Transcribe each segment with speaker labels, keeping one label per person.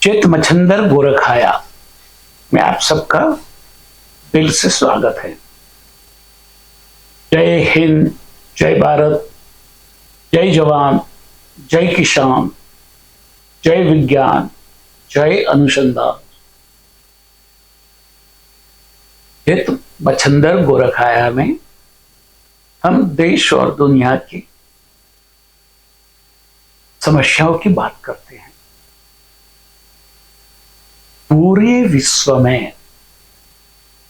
Speaker 1: चित मच्छंदर गोरखाया में आप सबका दिल से स्वागत है। जय हिंद, जय भारत, जय जवान, जय किसान, जय विज्ञान, जय अनुसंधान। चित मच्छंदर गोरखाया में हम देश और दुनिया की समस्याओं की बात करते हैं। पूरे विश्व में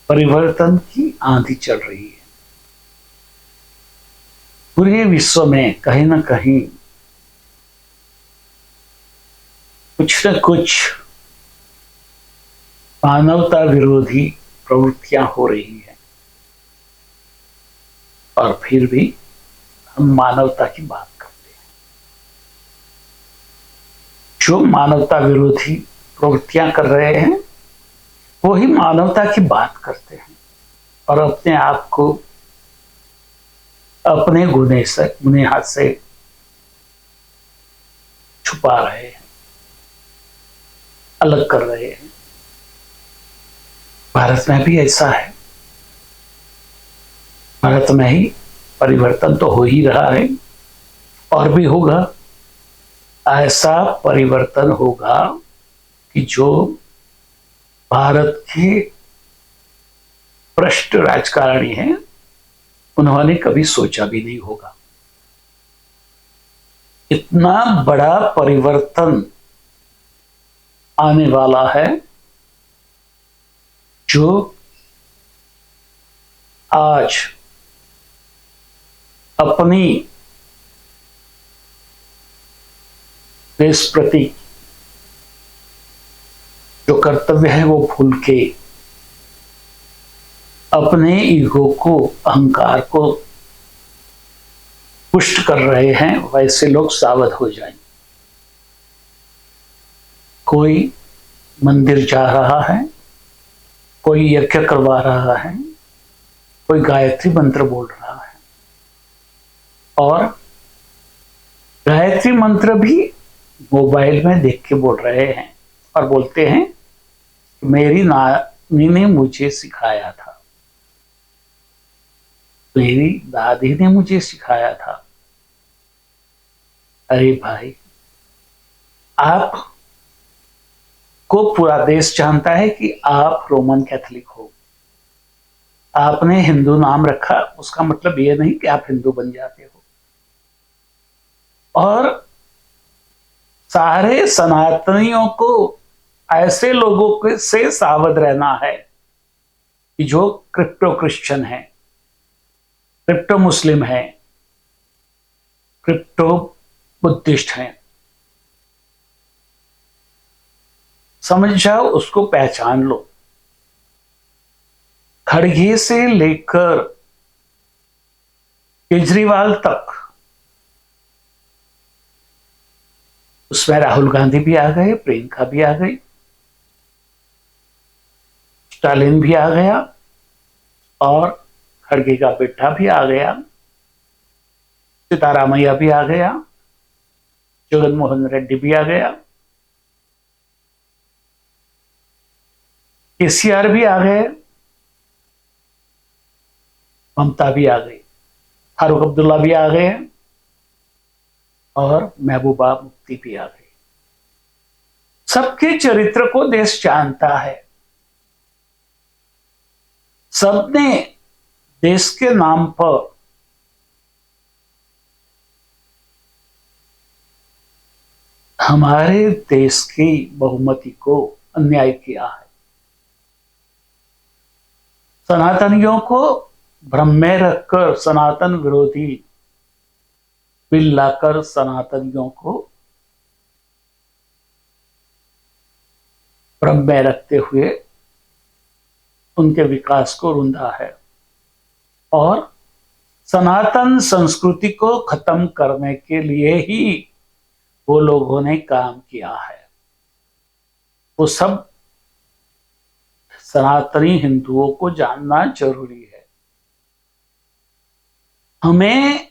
Speaker 1: परिवर्तन की आंधी चल रही है। पूरे विश्व में कहीं ना कहीं कुछ न कुछ मानवता विरोधी प्रवृत्तियां हो रही हैं, और फिर भी हम मानवता की बात करते हैं। जो मानवता विरोधी प्रवृत्तियां कर रहे हैं वो ही मानवता की बात करते हैं और अपने आप को अपने गुनाह से छुपा रहे हैं, अलग कर रहे हैं। भारत में भी ऐसा है। भारत में ही परिवर्तन तो हो ही रहा है और भी होगा। ऐसा परिवर्तन होगा कि जो भारत के भ्रष्ट राजकारणी हैं उन्होंने कभी सोचा भी नहीं होगा। इतना बड़ा परिवर्तन आने वाला है जो आज अपनी देश प्रति जो कर्तव्य है वो भूल के अपने ईगो को, अहंकार को पुष्ट कर रहे हैं, वैसे लोग सावध हो जाएं। कोई मंदिर जा रहा है, कोई यज्ञ करवा रहा है, कोई गायत्री मंत्र बोल रहा है, और गायत्री मंत्र भी मोबाइल में देख के बोल रहे हैं और बोलते हैं मेरी नानी ने मुझे सिखाया था, मेरी दादी ने मुझे सिखाया था। अरे भाई, आप को पूरा देश जानता है कि आप रोमन कैथोलिक हो। आपने हिंदू नाम रखा, उसका मतलब यह नहीं कि आप हिंदू बन जाते हो। और सारे सनातनियों को ऐसे लोगों से सावध रहना है कि जो क्रिप्टो क्रिश्चियन है, क्रिप्टो मुस्लिम है, क्रिप्टो बुद्धिस्ट हैं। समझ जाओ, उसको पहचान लो। खड़गे से लेकर केजरीवाल तक, उसमें राहुल गांधी भी आ गए, प्रियंका भी आ गई, स्टालिन भी आ गया, और खड़गे का बेटा भी आ गया, सिद्धारामैया भी आ गया, जगन मोहन रेड्डी भी आ गया, केसीआर भी आ गए, ममता भी आ गई, फारूक अब्दुल्ला भी आ गए, और महबूबा मुफ्ती भी आ गई। सबके चरित्र को देश जानता है। सबने देश के नाम पर हमारे देश की बहुमति को अन्याय किया है। सनातनियों को भ्रम में रखकर सनातन विरोधी बिल लाकर सनातनियों को भ्रम में रखते हुए उनके विकास को रुंधा है, और सनातन संस्कृति को खत्म करने के लिए ही वो लोगों ने काम किया है। वो सब सनातनी हिंदुओं को जानना जरूरी है। हमें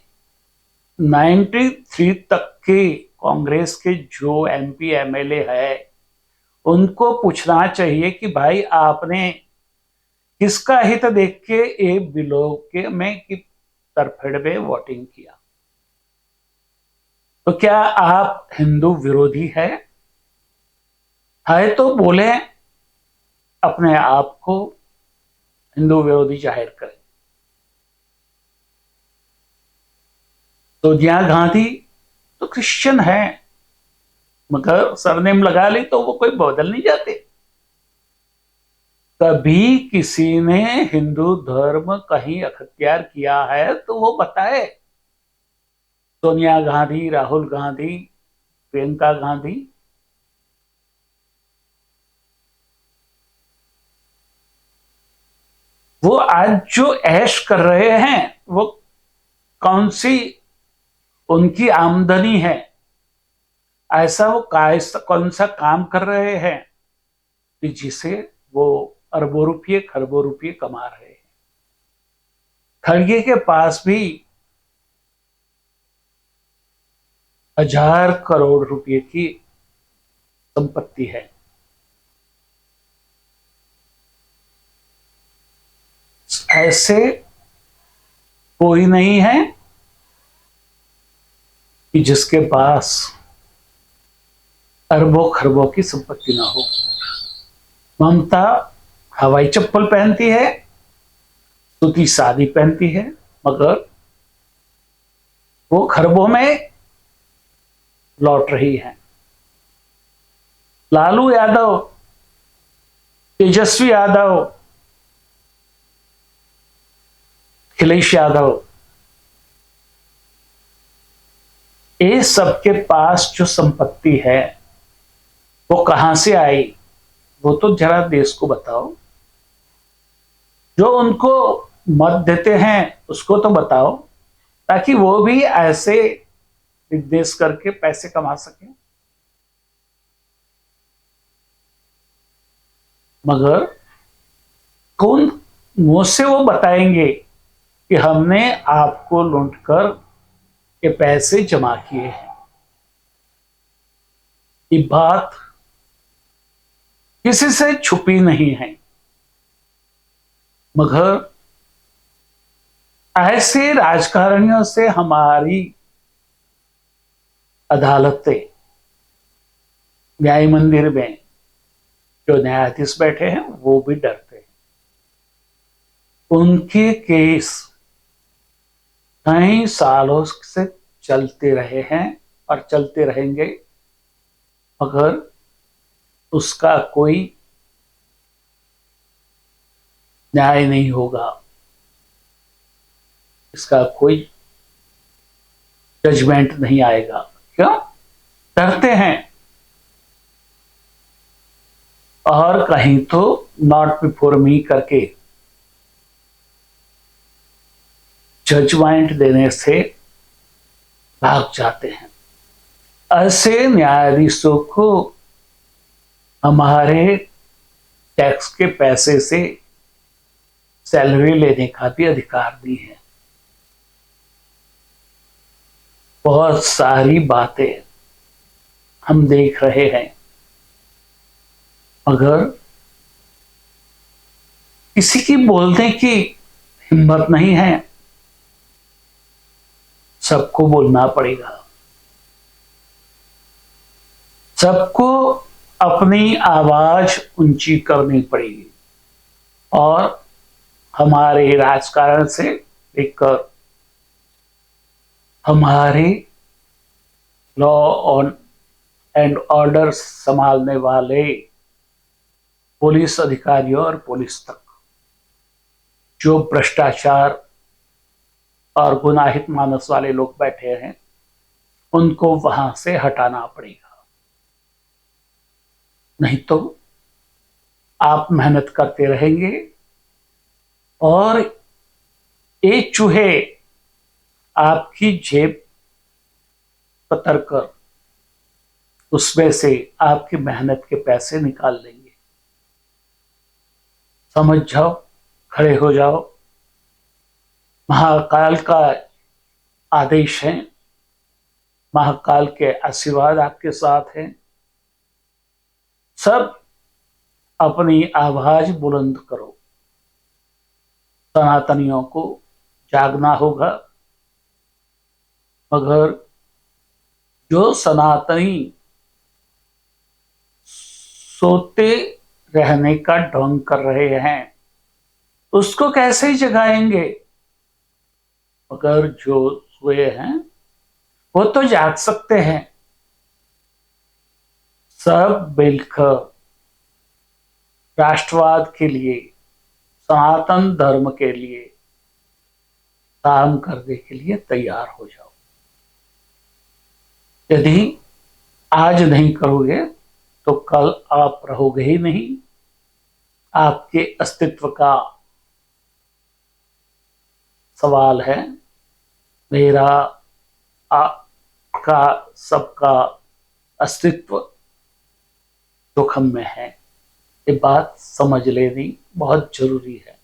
Speaker 1: 93 तक के कांग्रेस के जो एमपी एमएलए है उनको पूछना चाहिए कि भाई आपने किसका हित देख के ये बिलो के में कि तरफेड़ में वोटिंग किया? तो क्या आप हिंदू विरोधी है तो बोले, अपने आप को हिंदू विरोधी जाहिर करें। सोनिया गांधी तो क्रिश्चियन है, मगर सरनेम लगा ली तो वो कोई बदल नहीं जाते। कभी किसी ने हिंदू धर्म कहीं अख्तियार किया है तो वो बताए। सोनिया गांधी, राहुल गांधी, प्रियंका गांधी, वो आज जो ऐश कर रहे हैं वो कौन सी उनकी आमदनी है? ऐसा वो कौन सा काम कर रहे हैं कि जिसे वो अरबों रुपये खरबों रुपये कमा रहे हैं? खड़गे के पास भी 1,000 करोड़ रुपए की संपत्ति है। ऐसे कोई नहीं है कि जिसके पास अरबों खरबों की संपत्ति ना हो। ममता हवाई चप्पल पहनती है, सूती साड़ी पहनती है, मगर वो खरबों में लौट रही है। लालू यादव, तेजस्वी यादव, अखिलेश यादव, ये सबके पास जो संपत्ति है वो कहां से आई? वो तो जरा देश को बताओ। जो उनको मत देते हैं उसको तो बताओ, ताकि वो भी ऐसे बिजनेस करके पैसे कमा सके। मगर कौन मुंह से वो बताएंगे कि हमने आपको लूटकर ये पैसे जमा किए हैं? ये बात किसी से छुपी नहीं है। मगर ऐसे राजकारणियों से हमारी अदालतें, न्याय मंदिर में जो न्यायाधीश बैठे हैं वो भी डरते हैं। उनके केस कई सालों से चलते रहे हैं और चलते रहेंगे, मगर उसका कोई न्याय नहीं होगा, इसका कोई जजमेंट नहीं आएगा। क्यों डरते हैं? और कहीं तो नॉट बिफोर मी करके जजमेंट देने से भाग जाते हैं। ऐसे न्यायाधीशों को हमारे टैक्स के पैसे से सैलरी लेने का भी अधिकार नहीं है। बहुत सारी बातें हम देख रहे हैं, मगर किसी की बोलने की हिम्मत नहीं है। सबको बोलना पड़ेगा, सबको अपनी आवाज ऊंची करनी पड़ेगी। और हमारे राजकारण से लेकर हमारे लॉ एंड ऑर्डर संभालने वाले पुलिस अधिकारियों और पुलिस तक जो भ्रष्टाचार और गुनाहित मानस वाले लोग बैठे हैं, उनको वहां से हटाना पड़ेगा। नहीं तो आप मेहनत करते रहेंगे और ये चूहे आपकी जेब पतर कर उसमें से आपकी मेहनत के पैसे निकाल लेंगे। समझ जाओ, खड़े हो जाओ। महाकाल का आदेश है, महाकाल के आशीर्वाद आपके साथ हैं। सब अपनी आवाज बुलंद करो। सनातनियों को जागना होगा, मगर जो सनातनी सोते रहने का ढोंग कर रहे हैं उसको कैसे जगाएंगे? मगर जो सोए हैं वो तो जाग सकते हैं। सब मिलकर राष्ट्रवाद के लिए, सनातन धर्म के लिए काम करने के लिए तैयार हो जाओ। यदि आज नहीं करोगे तो कल आप रहोगे ही नहीं। आपके अस्तित्व का सवाल है। मेरा, आपका, सबका अस्तित्व जोखिम में है। ये बात समझ लेनी बहुत जरूरी है।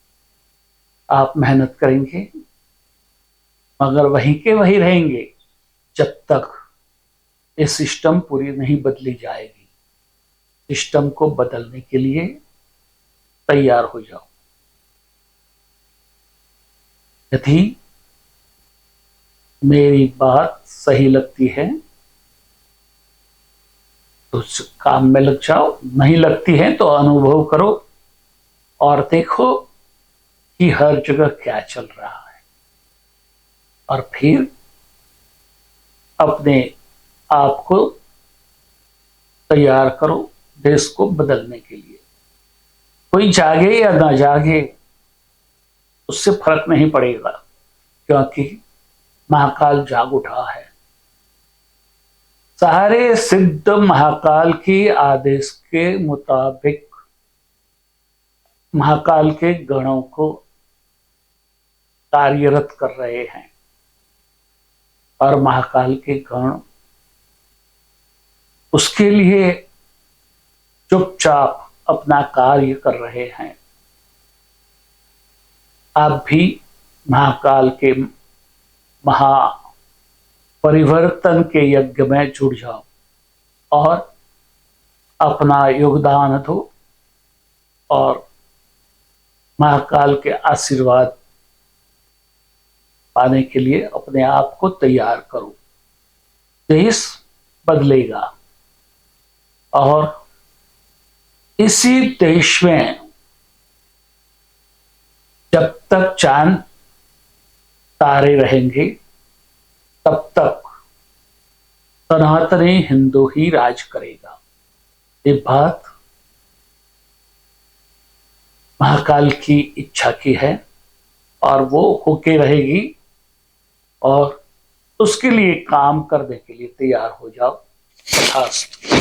Speaker 1: आप मेहनत करेंगे मगर वहीं के वहीं रहेंगे जब तक ये सिस्टम पूरी नहीं बदली जाएगी। सिस्टम को बदलने के लिए तैयार हो जाओ। यदि मेरी बात सही लगती है तो उस काम में लग जाओ, नहीं लगती है तो अनुभव करो और देखो कि हर जगह क्या चल रहा है, और फिर अपने आप को तैयार करो देश को बदलने के लिए। कोई जागे या ना जागे उससे फर्क नहीं पड़ेगा, क्योंकि महाकाल जाग उठा है। सारे सिद्ध महाकाल के आदेश के मुताबिक महाकाल के गणों को कार्यरत कर रहे हैं, और महाकाल के गण उसके लिए चुपचाप अपना कार्य कर रहे हैं। आप भी महाकाल के महा परिवर्तन के यज्ञ में जुड़ जाओ और अपना योगदान दो और महाकाल के आशीर्वाद पाने के लिए अपने आप को तैयार करो। देश बदलेगा और इसी देश में जब तक चांद तारे रहेंगे तब तक सनातनी हिंदू ही राज करेगा। ये बात महाकाल की इच्छा की है और वो होके रहेगी, और उसके लिए काम करने के लिए तैयार हो जाओ। तथास्तु।